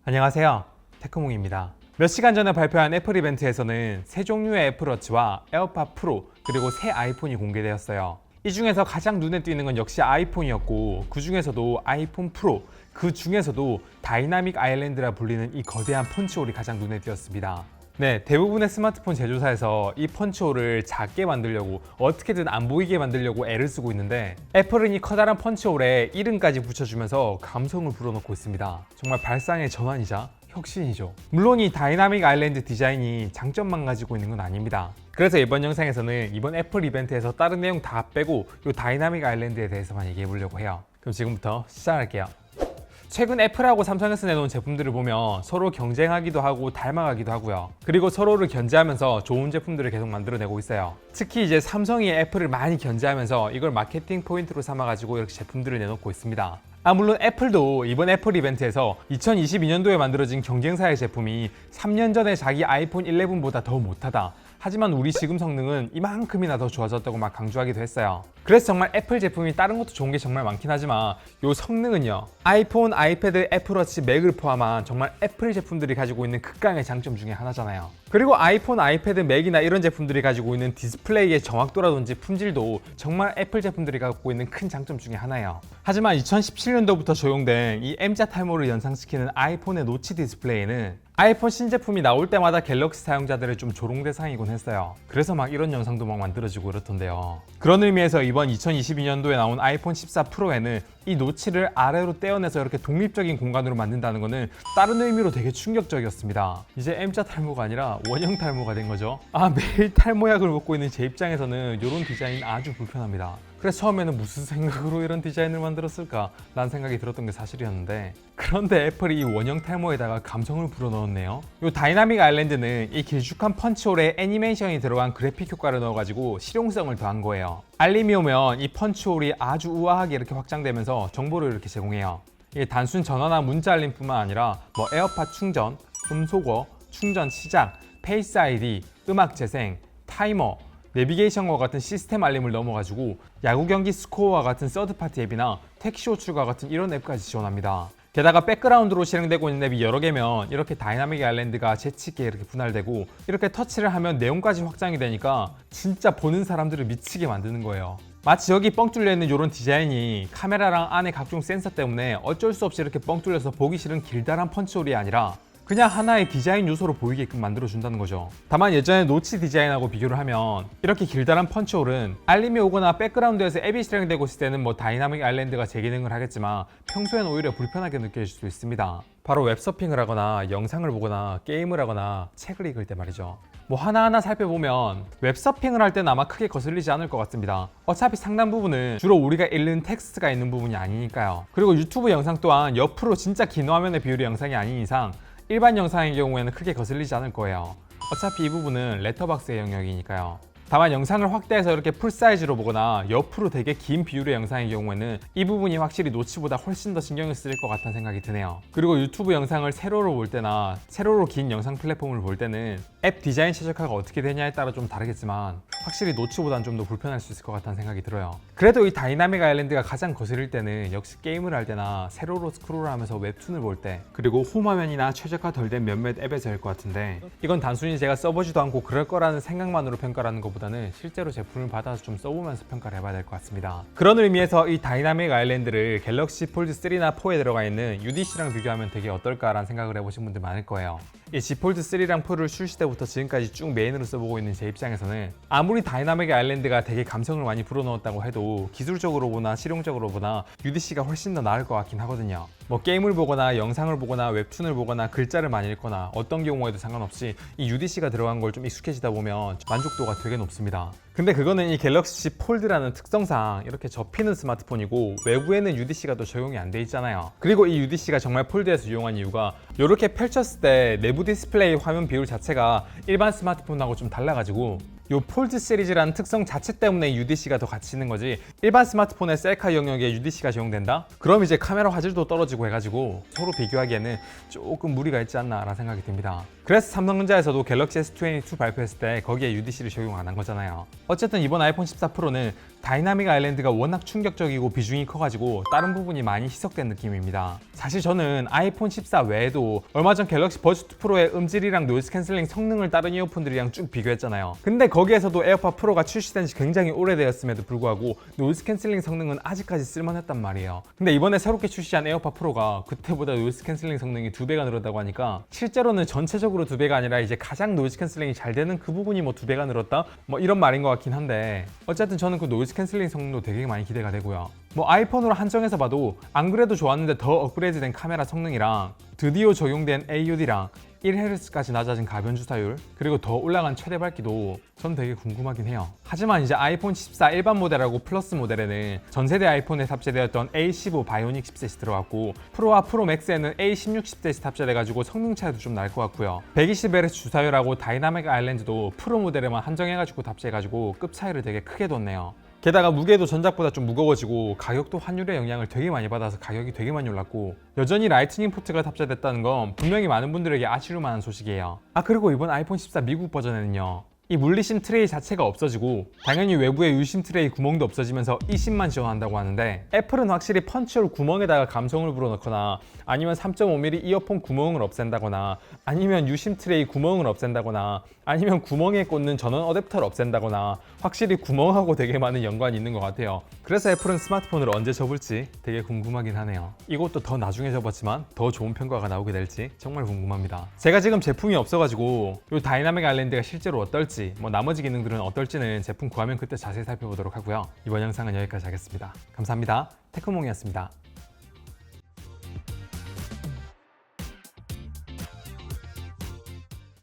안녕하세요, 테크몽입니다. 몇 시간 전에 발표한 애플 이벤트에서는 세 종류의 애플워치와 에어팟 프로 그리고 새 아이폰이 공개되었어요. 이 중에서 가장 눈에 띄는 건 역시 아이폰이었고, 그 중에서도 아이폰 프로, 그 중에서도 다이나믹 아일랜드라 불리는 이 거대한 펀치홀이 가장 눈에 띄었습니다. 네, 대부분의 스마트폰 제조사에서 이 펀치홀을 작게 만들려고, 어떻게든 안 보이게 만들려고 애를 쓰고 있는데, 애플은 이 커다란 펀치홀에 이름까지 붙여주면서 감성을 불어넣고 있습니다. 정말 발상의 전환이자 혁신이죠. 물론 이 다이나믹 아일랜드 디자인이 장점만 가지고 있는 건 아닙니다. 그래서 이번 영상에서는 이번 애플 이벤트에서 다른 내용 다 빼고 이 다이나믹 아일랜드에 대해서만 얘기해 보려고 해요. 그럼 지금부터 시작할게요. 최근 애플하고 삼성에서 내놓은 제품들을 보면 서로 경쟁하기도 하고 닮아가기도 하고요. 그리고 서로를 견제하면서 좋은 제품들을 계속 만들어내고 있어요. 특히 이제 삼성이 애플을 많이 견제하면서 이걸 마케팅 포인트로 삼아가지고 이렇게 제품들을 내놓고 있습니다. 물론 애플도 이번 애플 이벤트에서 2022년도에 만들어진 경쟁사의 제품이 3년 전에 자기 아이폰 11보다 더 못하다, 하지만 우리 지금 성능은 이만큼이나 더 좋아졌다고 막 강조하기도 했어요. 그래서 정말 애플 제품이 다른 것도 좋은 게 정말 많긴 하지만 요 성능은요, 아이폰, 아이패드, 애플워치, 맥을 포함한 정말 애플 제품들이 가지고 있는 극강의 장점 중에 하나잖아요. 그리고 아이폰, 아이패드, 맥이나 이런 제품들이 가지고 있는 디스플레이의 정확도라든지 품질도 정말 애플 제품들이 갖고 있는 큰 장점 중에 하나예요. 하지만 2017년도부터 적용된 이 M자 탈모를 연상시키는 아이폰의 노치 디스플레이는 아이폰 신제품이 나올 때마다 갤럭시 사용자들의 좀 조롱 대상이곤 했어요. 그래서 막 이런 영상도 막 만들어지고 그렇던데요. 그런 의미에서 이번 2022년도에 나온 아이폰 14 프로에는 이 노치를 아래로 떼어내서 이렇게 독립적인 공간으로 만든다는 거는 다른 의미로 되게 충격적이었습니다. 이제 M자 탈모가 아니라 원형 탈모가 된 거죠. 매일 탈모약을 먹고 있는 제 입장에서는 이런 디자인 아주 불편합니다. 그래서 처음에는 무슨 생각으로 이런 디자인을 만들었을까 라는 생각이 들었던 게 사실이었는데, 그런데 애플이 이 원형 탈모에다가 감성을 불어넣었네요. 이 다이나믹 아일랜드는 이 길쭉한 펀치홀에 애니메이션이 들어간 그래픽 효과를 넣어가지고 실용성을 더한 거예요. 알림이 오면 이 펀치홀이 아주 우아하게 이렇게 확장되면서 정보를 이렇게 제공해요. 이게 단순 전화나 문자 알림뿐만 아니라 에어팟 충전, 음소거, 충전 시작, 페이스 아이디, 음악 재생, 타이머, 내비게이션과 같은 시스템 알림을 넘어가지고 야구 경기 스코어와 같은 서드파티 앱이나 택시 호출과 같은 이런 앱까지 지원합니다. 게다가 백그라운드로 실행되고 있는 앱이 여러 개면 이렇게 다이나믹 아일랜드가 재치 있게 이렇게 분할되고, 이렇게 터치를 하면 내용까지 확장이 되니까 진짜 보는 사람들을 미치게 만드는 거예요. 마치 여기 뻥 뚫려 있는 이런 디자인이 카메라랑 안에 각종 센서 때문에 어쩔 수 없이 이렇게 뻥 뚫려서 보기 싫은 길다란 펀치홀이 아니라 그냥 하나의 디자인 요소로 보이게끔 만들어준다는 거죠. 다만 예전에 노치 디자인하고 비교를 하면 이렇게 길다란 펀치홀은 알림이 오거나 백그라운드에서 앱이 실행되고 있을 때는 다이나믹 아일랜드가 제 기능을 하겠지만 평소에는 오히려 불편하게 느껴질 수 있습니다. 바로 웹서핑을 하거나 영상을 보거나 게임을 하거나 책을 읽을 때 말이죠. 하나하나 살펴보면 웹서핑을 할 때는 아마 크게 거슬리지 않을 것 같습니다. 어차피 상당 부분은 주로 우리가 읽는 텍스트가 있는 부분이 아니니까요. 그리고 유튜브 영상 또한 옆으로 진짜 긴 화면의 비율의 영상이 아닌 이상 일반 영상의 경우에는 크게 거슬리지 않을 거예요. 어차피 이 부분은 레터박스의 영역이니까요. 다만 영상을 확대해서 이렇게 풀사이즈로 보거나 옆으로 되게 긴 비율의 영상의 경우에는 이 부분이 확실히 노치보다 훨씬 더 신경을 쓸 것 같다는 생각이 드네요. 그리고 유튜브 영상을 세로로 볼 때나 세로로 긴 영상 플랫폼을 볼 때는 앱 디자인 최적화가 어떻게 되냐에 따라 좀 다르겠지만 확실히 노치보다는 좀 더 불편할 수 있을 것 같다는 생각이 들어요. 그래도 이 다이나믹 아일랜드가 가장 거슬릴 때는 역시 게임을 할 때나 세로로 스크롤하면서 웹툰을 볼 때, 그리고 홈화면이나 최적화 덜 된 몇몇 앱에서일 것 같은데, 이건 단순히 제가 써보지도 않고 그럴 거라는 생각만으로 평가하는 것보다는 실제로 제품을 받아서 좀 써보면서 평가를 해봐야 될 것 같습니다. 그런 의미에서 이 다이나믹 아일랜드를 갤럭시 폴드 3나 4에 들어가 있는 UDC랑 비교하면 되게 어떨까라는 생각을 해보신 분들 많을 거예요. 이 Z 폴드 3랑 4를 출시 때부터 지금까지 쭉 메인으로 써보고 있는 제 입장에서는 아무리 다이나믹 아일랜드가 되게 감성을 많이 불어넣었다고 해도 기술적으로 보나 실용적으로 보나 UDC가 훨씬 더 나을 것 같긴 하거든요. 게임을 보거나 영상을 보거나 웹툰을 보거나 글자를 많이 읽거나 어떤 경우에도 상관없이 이 UDC가 들어간 걸 좀 익숙해지다 보면 만족도가 되게 높습니다. 근데 그거는 이 갤럭시 폴드라는 특성상 이렇게 접히는 스마트폰이고 외부에는 UDC가 또 적용이 안 돼 있잖아요. 그리고 이 UDC가 정말 폴드에서 유용한 이유가 이렇게 펼쳤을 때 내부 디스플레이 화면 비율 자체가 일반 스마트폰하고 좀 달라가지고 이 폴드 시리즈라는 특성 자체 때문에 UDC가 더 같이 있는 거지, 일반 스마트폰의 셀카 영역에 UDC가 적용된다? 그럼 이제 카메라 화질도 떨어지고 해가지고 서로 비교하기에는 조금 무리가 있지 않나 라는 생각이 듭니다. 그래서 삼성전자에서도 갤럭시 S22 발표했을 때 거기에 UDC를 적용 안 한 거잖아요. 어쨌든 이번 아이폰 14 프로는 다이나믹 아일랜드가 워낙 충격적이고 비중이 커가지고 다른 부분이 많이 희석된 느낌입니다. 사실 저는 아이폰 14 외에도 얼마 전 갤럭시 버즈 2 프로의 음질이랑 노이즈 캔슬링 성능을 다른 이어폰들이랑 쭉 비교했잖아요. 근데 거기에서도 에어팟 프로가 출시된 지 굉장히 오래되었음에도 불구하고 노이즈 캔슬링 성능은 아직까지 쓸만했단 말이에요. 근데 이번에 새롭게 출시한 에어팟 프로가 그때보다 노이즈 캔슬링 성능이 2배가 늘었다고 하니까 실제로는 전체적으로 2배가 아니라 이제 가장 노이즈 캔슬링이 잘 되는 그 부분이 뭐 2배가 늘었다? 뭐 이런 말인 것 같긴 한데 어쨌든 저는 그 노이즈 캔슬링 성능도 되게 많이 기대가 되고요. 뭐 아이폰으로 한정해서 봐도 안 그래도 좋았는데 더 업그레이드된 카메라 성능이랑 드디어 적용된 AUD랑 1Hz까지 낮아진 가변 주사율 그리고 더 올라간 최대 밝기도 전 되게 궁금하긴 해요. 하지만 이제 아이폰 14 일반 모델하고 플러스 모델에는 전세대 아이폰에 탑재되었던 A15 바이오닉 칩셋이 들어갔고 프로와 프로 맥스에는 A16 칩셋이 탑재돼가지고 성능 차이도 좀 날 것 같고요. 120Hz 주사율하고 다이나믹 아일랜드도 프로 모델에만 한정해가지고 탑재해가지고 급 차이를 되게 크게 뒀네요. 게다가 무게도 전작보다 좀 무거워지고 가격도 환율의 영향을 되게 많이 받아서 가격이 되게 많이 올랐고 여전히 라이트닝 포트가 탑재됐다는 건 분명히 많은 분들에게 아쉬울 만한 소식이에요. 그리고 이번 아이폰 14 미국 버전에는요 이 물리심 트레이 자체가 없어지고 당연히 외부의 유심 트레이 구멍도 없어지면서 eSIM만 지원한다고 하는데 애플은 확실히 펀치홀 구멍에다가 감성을 불어넣거나 아니면 3.5mm 이어폰 구멍을 없앤다거나 아니면 유심 트레이 구멍을 없앤다거나 아니면 구멍에 꽂는 전원 어댑터를 없앤다거나 확실히 구멍하고 되게 많은 연관이 있는 것 같아요. 그래서 애플은 스마트폰을 언제 접을지 되게 궁금하긴 하네요. 이것도 더 나중에 접었지만 더 좋은 평가가 나오게 될지 정말 궁금합니다. 제가 지금 제품이 없어가지고 이 다이나믹 아일랜드가 실제로 어떨지 뭐 나머지 기능들은 어떨지는 제품 구하면 그때 자세히 살펴보도록 하고요. 이번 영상은 여기까지 하겠습니다. 감사합니다. 테크몽이었습니다.